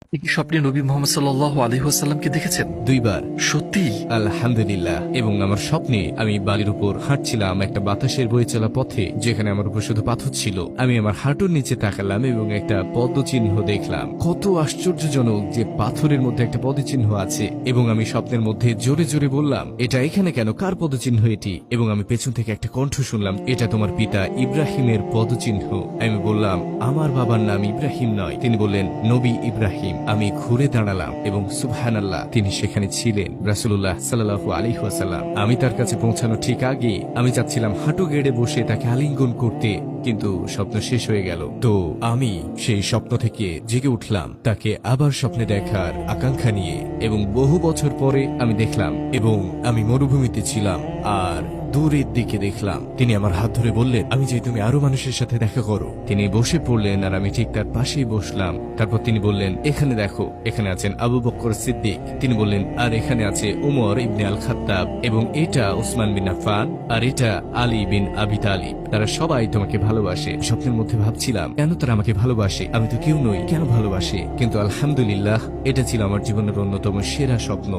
আপনি কি স্বপ্নে নবী মোহাম্মদ সাল্লাল্লাহু আলাইহি ওয়াসাল্লামকে দেখেছেন? 2 বার। সত্যি? আলহামদুলিল্লাহ। এবং আমার স্বপ্নে আমি বালির উপর হাঁটছিলাম একটা বাতাসের বয়ে চলা পথে, যেখানে আমার উপর শুধু পাথর ছিল। আমি আমার হাঁটুর নিচে তাকালাম এবং একটা পদচিহ্ন দেখলাম। কত আশ্চর্যজনক যে পাথরের মধ্যে একটা পদচিহ্ন আছে। এবং আমি স্বপ্নের মধ্যে জোরে জোরে বললাম, এটা এখানে কেন? কার পদচিহ্ন এটি? এবং আমি পেছন থেকে একটা কণ্ঠ শুনলাম, এটা তোমার পিতা ইব্রাহিমের পদচিহ্ন। আমি বললাম, আমার বাবার নাম ইব্রাহিম নয়। তিনি বললেন, নবী ইব্রাহিম। আমি ঘুরে দাঁড়ালাম এবং সুবহানাল্লাহ, তিনি সেখানে ছিলেন, রাসূলুল্লাহ সাল্লাল্লাহু আলাইহি ওয়াসাল্লাম। আমি তার কাছে পৌঁছানো ঠিক আগে আমি চাচ্ছিলাম হাঁটু গেড়ে বসে তাকে আলিঙ্গন করতে, কিন্তু স্বপ্ন শেষ হয়ে গেল। তো আমি সেই স্বপ্ন থেকে জেগে উঠলাম তাকে আবার স্বপ্নে দেখার আকাঙ্ক্ষা নিয়ে, এবং বহু বছর পরে আমি দেখলাম, এবং আমি মরুভূমিতে ছিলাম আর দূরের দিকে দেখলাম তিনি আমার হাত ধরে বললেন, আমি চাই তুমি আরো মানুষের সাথে দেখা করো। তিনি বসে পড়লেন আর আমি ঠিক তার পাশেই বসলাম। তারপর তিনি বললেন, এখানে দেখো, এখানে আছেন আবু বকর সিদ্দিক। তিনি বললেন, আর এখানে আছে উমর ইবনে আল খাত্তাব, এবং এটা উসমান বিন আফফান, আর এটা আলী বিন আবি তালিব। তারা সবাই তোমাকে ভালোবাসে। স্বপ্নের মধ্যে ভাবছিলাম, কেন তারা আমাকে ভালোবাসে? আমি তো কেউ নই, কেন ভালোবাসে? কিন্তু আলহামদুলিল্লাহ, এটা ছিল আমার জীবনের অন্যতম সেরা স্বপ্ন।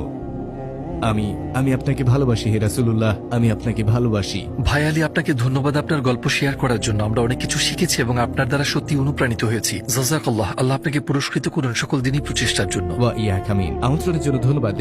আমি আপনাকে ভালোবাসি হে রাসূলুল্লাহ, আমি আপনাকে ভালোবাসি। ভাই আলী, আপনাকে ধন্যবাদ আপনার গল্প শেয়ার করার জন্য। আমরা অনেক কিছু শিখেছি এবং আপনার দ্বারা সত্যি অনুপ্রাণিত হয়েছি। জাযাকাল্লাহ। আল্লাহ আপনাকে পুরস্কৃত করুন সকল দিনই প্রচেষ্টার জন্য। ওয়া ইয়াক আমিন। আমন্ত্রণের জন্য ধন্যবাদ।